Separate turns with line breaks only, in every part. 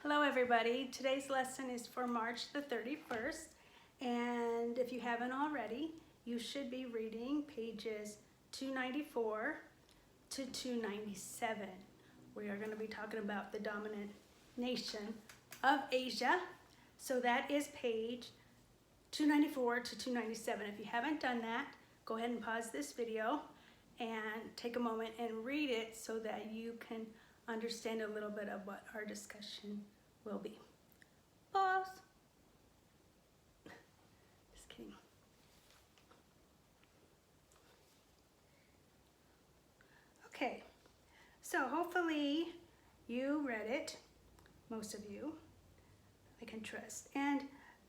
Hello everybody. Today's lesson is for March the 31st, and if you haven't already, you should be reading pages 294 to 297. We are going to be talking about the dominant nation of Asia. So that is page 294 to 297. If you haven't done that, go ahead and pause this video and take a moment and read it so that you can understand a little bit of what our discussion will be. Pause. Just kidding. Okay, so hopefully you read it, most of you, I can trust. And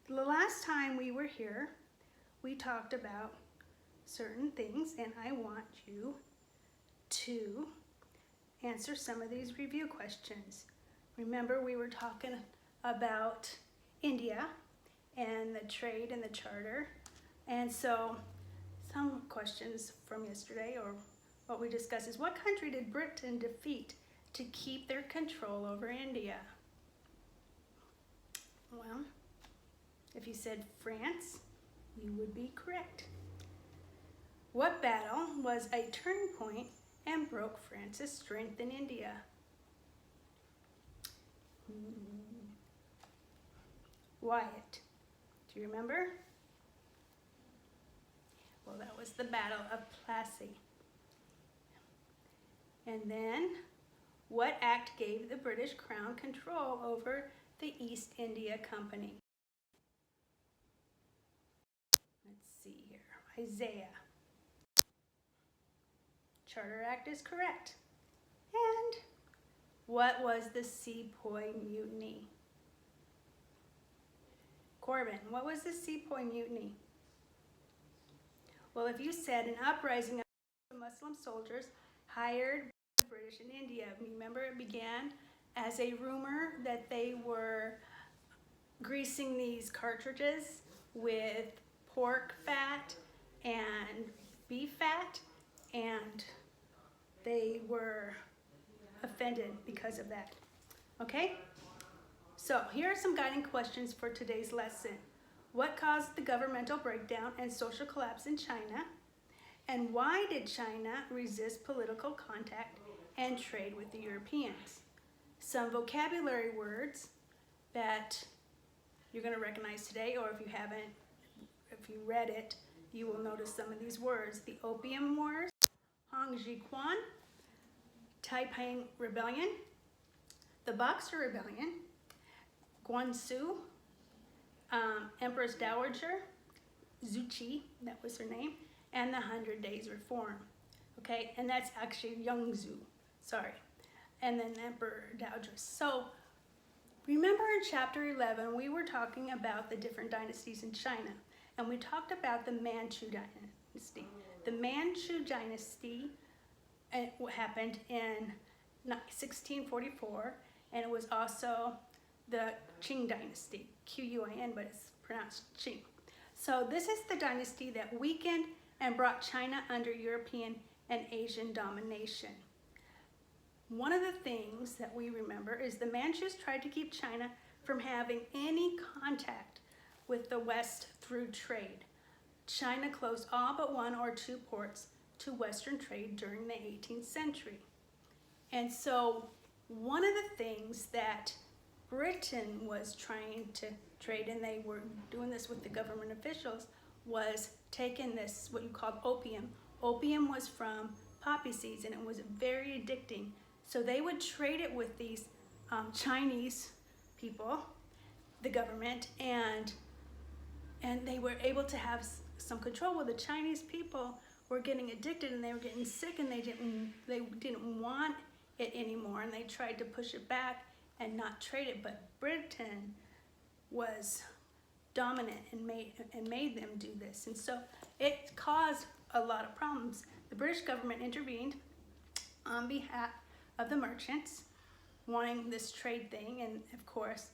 the last time we were here, we talked about certain things, and I want you to answer some of these review questions. Remember, we were talking about India and the trade and the charter. And so some questions from yesterday, or what we discussed, is what country did Britain defeat to keep their control over India? Well, if you said France, you would be correct. What battle was a turning point and broke France's strength in India? Wyatt. Do you remember? Well, that was the Battle of Plassey. And then, what act gave the British Crown control over the East India Company? Let's see here. Isaiah. Charter Act is correct. And what was the Sepoy Mutiny? Corbin, what was the Sepoy Mutiny? Well, if you said an uprising of Muslim soldiers hired by the British in India, remember it began as a rumor that they were greasing these cartridges with pork fat and beef fat, and they were offended because of that. Okay? So here are some guiding questions for today's lesson. What caused the governmental breakdown and social collapse in China? And why did China resist political contact and trade with the Europeans? Some vocabulary words that you're going to recognize today, or if you haven't, if you read it, you will notice some of these words. The Opium Wars, Hong Ji Quan, Taiping Rebellion, the Boxer Rebellion, Guangzhou, Empress Dowager, Zuchi, that was her name, and the 100 Days Reform. Okay, and that's actually Yongzhou, sorry. And then Emperor Dowager. So remember in chapter 11, we were talking about the different dynasties in China, and we talked about the Manchu dynasty. The Manchu dynasty happened in 1644, and it was also the Qing dynasty, Q-U-I-N, but it's pronounced Qing. So this is the dynasty that weakened and brought China under European and Asian domination. One of the things that we remember is the Manchus tried to keep China from having any contact with the West through trade. China closed all but one or two ports to Western trade during the 18th century. And so one of the things that Britain was trying to trade, and they were doing this with the government officials, was taking this, what you called opium. Opium was from poppy seeds, and it was very addicting. So they would trade it with these Chinese people, the government, and they were able to have some control. Well, the Chinese people were getting addicted, and they were getting sick, and they didn't want it anymore, and they tried to push it back and not trade it. But Britain was dominant and made them do this, and so it caused a lot of problems. The British government intervened on behalf of the merchants wanting this trade thing, and of course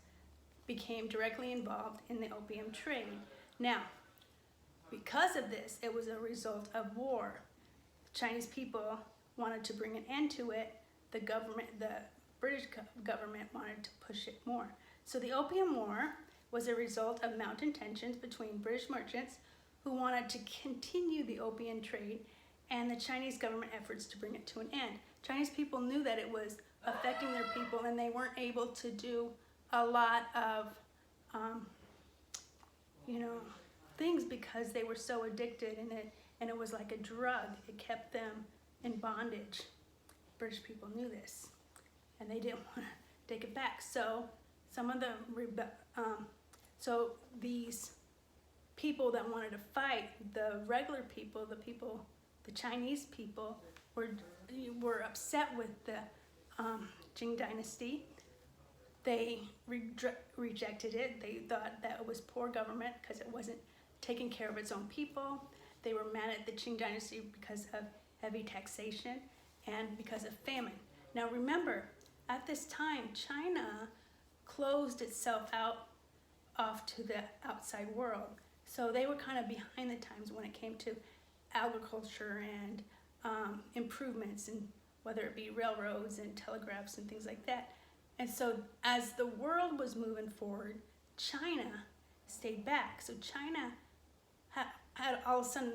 became directly involved in the opium trade. Now, because of this, it was a result of war. The Chinese people wanted to bring an end to it. The government, the British government wanted to push it more. So the Opium War was a result of mounting tensions between British merchants who wanted to continue the opium trade and the Chinese government efforts to bring it to an end. Chinese people knew that it was affecting their people, and they weren't able to do a lot of things because they were so addicted, and it was like a drug. It kept them in bondage. British people knew this, and they didn't want to take it back. So some of the these people that wanted to fight, the regular people, the Chinese people, were upset with the Qing dynasty. They rejected it. They thought that it was poor government because it wasn't taking care of its own people. They were mad at the Qing dynasty because of heavy taxation and because of famine. Now remember, at this time, China closed itself off to the outside world. So they were kind of behind the times when it came to agriculture and improvements, and whether it be railroads and telegraphs and things like that. And so as the world was moving forward, China stayed back. So China had all of a sudden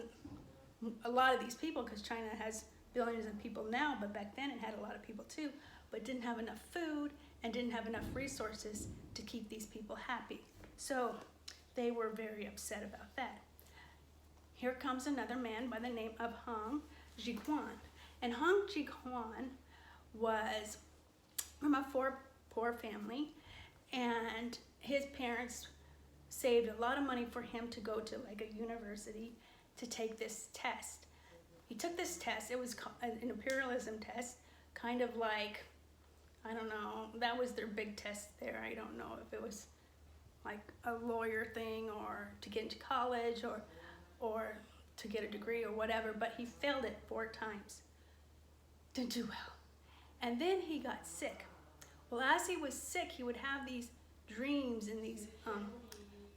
a lot of these people, because China has billions of people now, but back then it had a lot of people too, but didn't have enough food and didn't have enough resources to keep these people happy. So they were very upset about that. Here comes another man by the name of Hong Zhiquan. And Hong Zhiquan was from a poor family, and his parents saved a lot of money for him to go to like a university to take this test. He took this test. It was an imperialism test, kind of like, I don't know, that was their big test there. I don't know if it was like a lawyer thing or to get into college or to get a degree or whatever, but he failed it 4 times. Didn't do well. And then he got sick. Well, as he was sick, he would have these dreams and these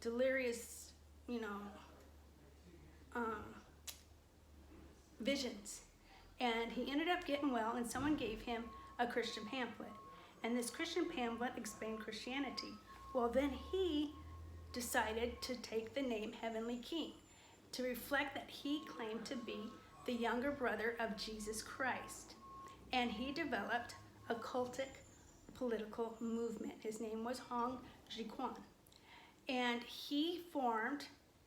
delirious, visions. And he ended up getting well, and someone gave him a Christian pamphlet. And this Christian pamphlet explained Christianity. Well, then he decided to take the name Heavenly King to reflect that he claimed to be the younger brother of Jesus Christ. And he developed a cultic political movement. His name was Hong Zhiquan. And he formed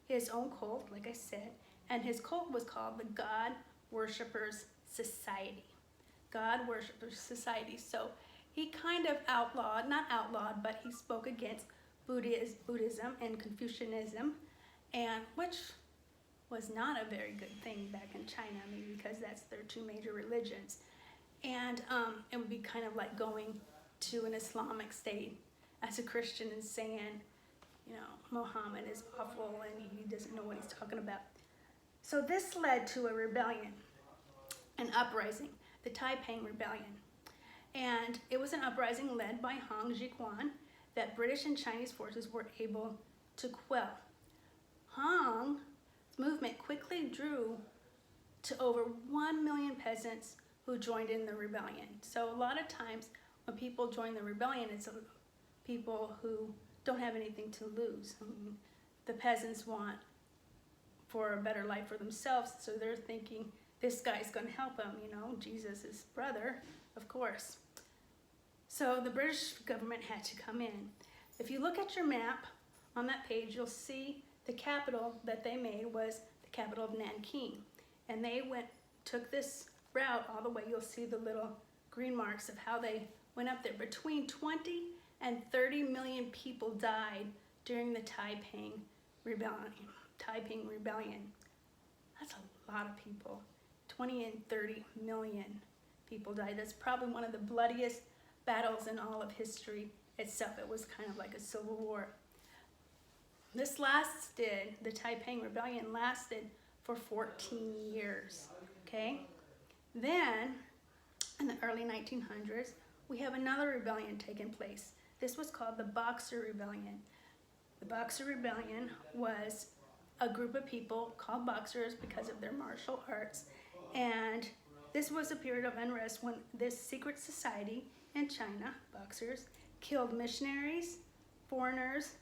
his own cult, like I said, and his cult was called the God Worshippers Society. God Worshippers Society. So he kind of not outlawed, but he spoke against Buddhism and Confucianism, and which was not a very good thing back in China, because that's their 2 major religions. And it would be kind of like going to an Islamic state as a Christian and saying, Muhammad is awful and he doesn't know what he's talking about. So this led to a rebellion, an uprising, the Taiping Rebellion. And it was an uprising led by Hong Zhiquan that British and Chinese forces were able to quell. Hong's movement quickly drew to over 1 million peasants who joined in the rebellion. So a lot of times when people join the rebellion, it's people who don't have anything to lose. The peasants want for a better life for themselves, so they're thinking this guy's going to help them, Jesus' brother, of course. So the British government had to come in. If you look at your map on that page, you'll see the capital that they made was the capital of Nanking. And they took this route all the way. You'll see the little green marks of how they went up there. Between 20 and 30 million people died during the Taiping Rebellion. That's a lot of people. 20 and 30 million people died. That's probably one of the bloodiest battles in all of history itself. It was kind of like a civil war. The Taiping Rebellion lasted for 14 years, okay? Then, in the early 1900s, we have another rebellion taking place. This was called the Boxer Rebellion. The Boxer Rebellion was a group of people called Boxers because of their martial arts, and this was a period of unrest when this secret society in China, Boxers, killed missionaries, foreigners,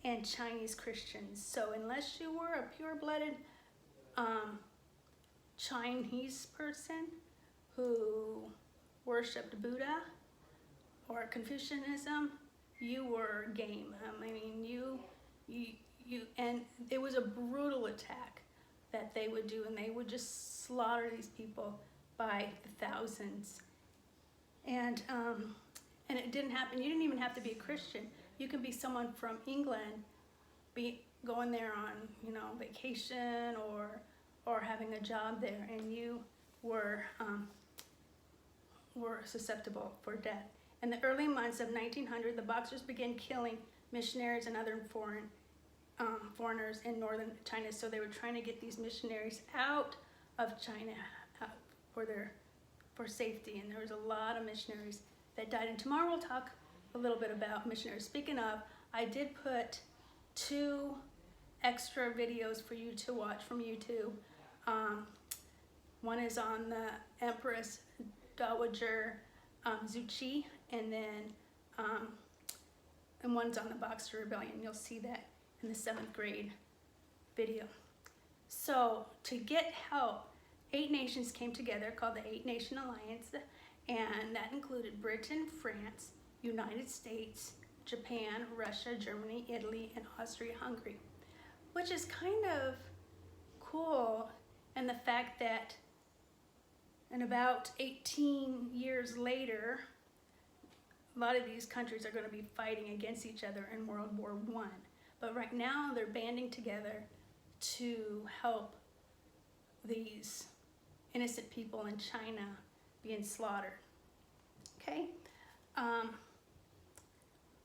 and Chinese Christians. So unless you were a pure-blooded Chinese person who worshipped Buddha or Confucianism, you were game. I mean, and it was a brutal attack that they would do, and they would just slaughter these people by the thousands. And it didn't happen. You didn't even have to be a Christian. You could be someone from England, going there on, you know, vacation or having a job there, and you were susceptible for death. In the early months of 1900, the Boxers began killing missionaries and other foreigners in northern China. So they were trying to get these missionaries out of China for safety. And there was a lot of missionaries that died. And tomorrow we'll talk a little bit about missionaries. Speaking of, I did put 2 extra videos for you to watch from YouTube. One is on the Empress Dowager Zuchi, and one's on the Boxer Rebellion. You'll see that in the 7th grade video. So to get help, 8 nations came together called the 8-Nation Alliance, and that included Britain, France, United States, Japan, Russia, Germany, Italy, and Austria-Hungary, which is kind of cool in the fact that in about 18 years later, a lot of these countries are going to be fighting against each other in World War I. But right now, they're banding together to help these innocent people in China being slaughtered. Okay?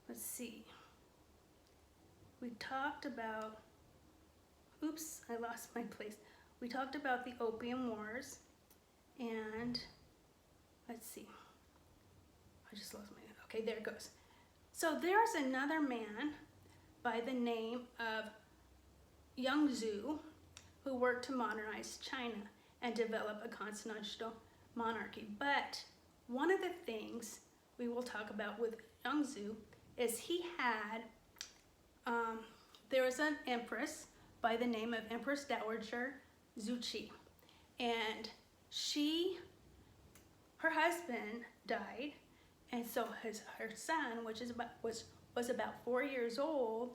Let's see. We talked about, oops, I lost my place. We talked about the Opium Wars, and let's see. I just lost my, okay, there it goes. So there's another man by the name of Yang Zhu who worked to modernize China and develop a constitutional monarchy. But one of the things we will talk about with Yang Zhu is he had, there was an empress by the name of Empress Dowager Zuchi, and her husband died, and so her son, which was about 4 years old,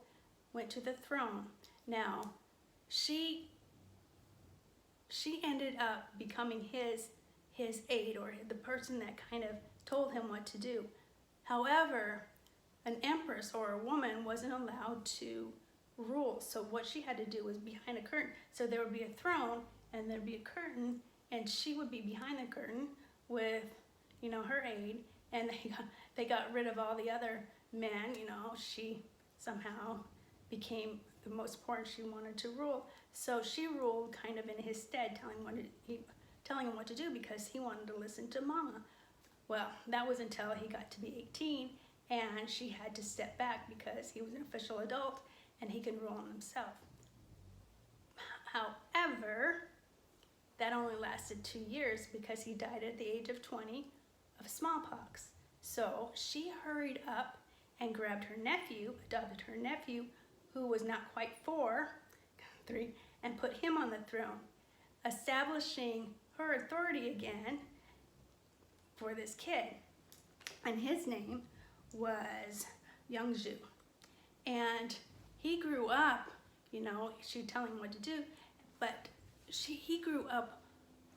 went to the throne. Now, she ended up becoming his aide, or the person that kind of told him what to do. However, an empress or a woman wasn't allowed to rule, so what she had to do was behind a curtain. So there would be a throne, and there'd be a curtain, and she would be behind the curtain with, you know, her aide, and they got rid of all the other men. You know, she somehow became the most important. She wanted to rule, so she ruled kind of in his stead, telling him what to do because he wanted to listen to Mama. Well, that was until he got to be 18, and she had to step back because he was an official adult and he could rule on himself. However, that only lasted 2 years because he died at the age of 20 of smallpox. So she hurried up and grabbed her nephew, adopted her nephew, who was not quite 3, and put him on the throne, establishing her authority again for this kid. And his name was Yang Zhu. And he grew up, you know, she would tell him what to do, but he grew up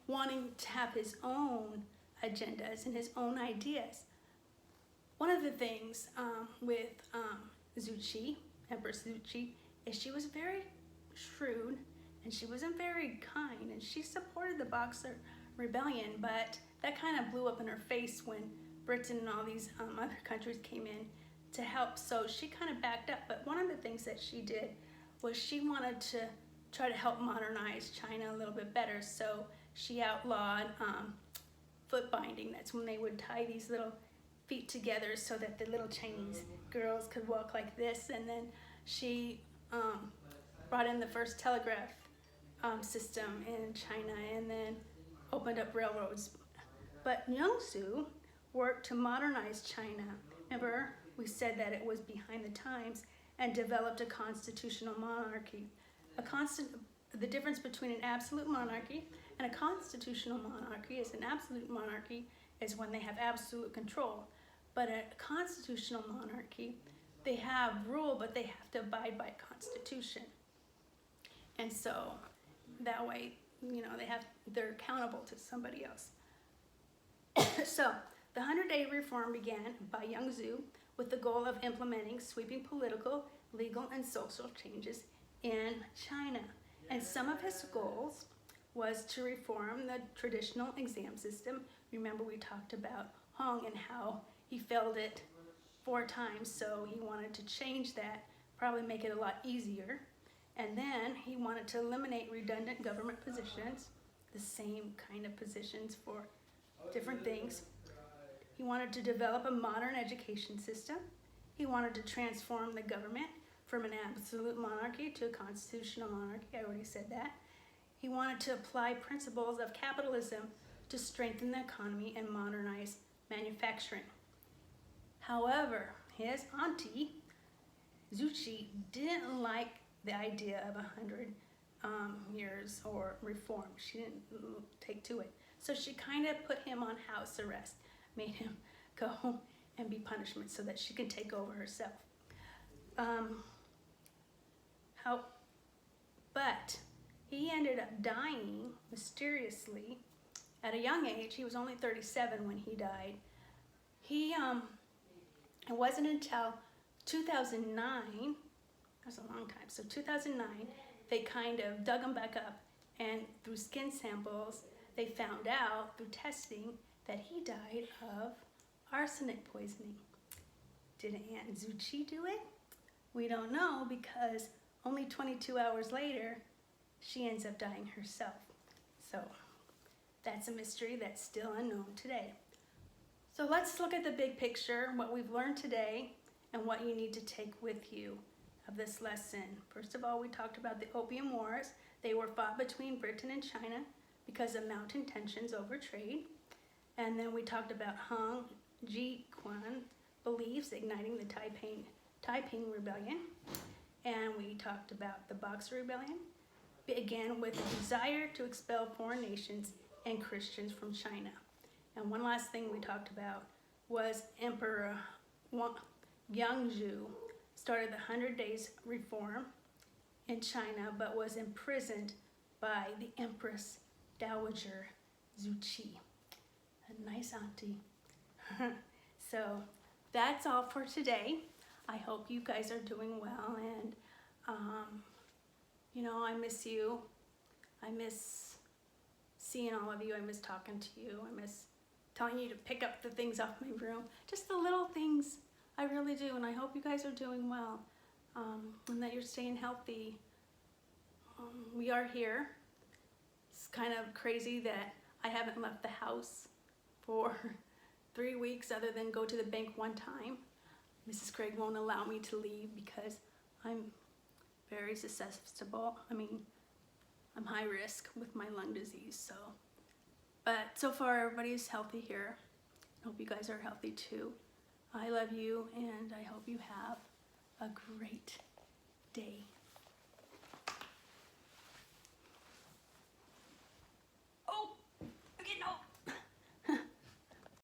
wanting to have his own agendas and his own ideas. One of the things with Zuchi, Empress Zuchi, is she was very shrewd and she wasn't very kind, and she supported the Boxer Rebellion, but that kind of blew up in her face when Britain and all these other countries came in to help, so she kind of backed up. But one of the things that she did was she wanted to try to help modernize China a little bit better, so she outlawed foot binding. That's when they would tie these little feet together so that the little Chinese girls could walk like this, and then she brought in the first telegraph system in China, and then opened up railroads. But Yang Zhu worked to modernize China. Remember, we said that it was behind the times and developed a constitutional monarchy. The difference between an absolute monarchy and a constitutional monarchy is an absolute monarchy is when they have absolute control. But a constitutional monarchy, they have rule, but they have to abide by Constitution. And so that way, they're accountable to somebody else. So the 100-day reform began by Yang Zhu with the goal of implementing sweeping political, legal, and social changes in China. And some of his goals was to reform the traditional exam system. Remember, we talked about Hong and how he failed it 4 times, so he wanted to change that, probably make it a lot easier. And then he wanted to eliminate redundant government positions, the same kind of positions for different things. He wanted to develop a modern education system. He wanted to transform the government from an absolute monarchy to a constitutional monarchy. I already said that. He wanted to apply principles of capitalism to strengthen the economy and modernize manufacturing. However, his auntie, Zhu Qi, didn't like the idea of 100 years or reform. She didn't take to it. So she kind of put him on house arrest, made him go home and be punishment so that she can take over herself. But he ended up dying mysteriously at a young age. He was only 37 when he died. It wasn't until 2009, that was a long time, so 2009, they kind of dug him back up, and through skin samples, they found out through testing that he died of arsenic poisoning. Did Aunt Zhu Qi do it? We don't know, because only 22 hours later, she ends up dying herself. So that's a mystery that's still unknown today. So let's look at the big picture, what we've learned today, and what you need to take with you of this lesson. First of all, we talked about the Opium Wars. They were fought between Britain and China because of mounting tensions over trade. And then we talked about Hong Jiquan beliefs igniting the Taiping Rebellion. And we talked about the Boxer Rebellion, again with a desire to expel foreign nations and Christians from China. And one last thing we talked about was Emperor Yang Zhu started the 100 Days Reform in China, but was imprisoned by the Empress Dowager Zhu Qi. A nice auntie. So that's all for today. I hope you guys are doing well, and I miss you. I miss seeing all of you. I miss talking to you. I miss telling you to pick up the things off my room. Just the little things. I really do, and I hope you guys are doing well, and that you're staying healthy. We are here. It's kind of crazy that I haven't left the house for 3 weeks other than go to the bank one time. Mrs. Craig won't allow me to leave because I'm very susceptible. I'm high risk with my lung disease, so. But so far, everybody's healthy here. I hope you guys are healthy too. I love you, and I hope you have a great day.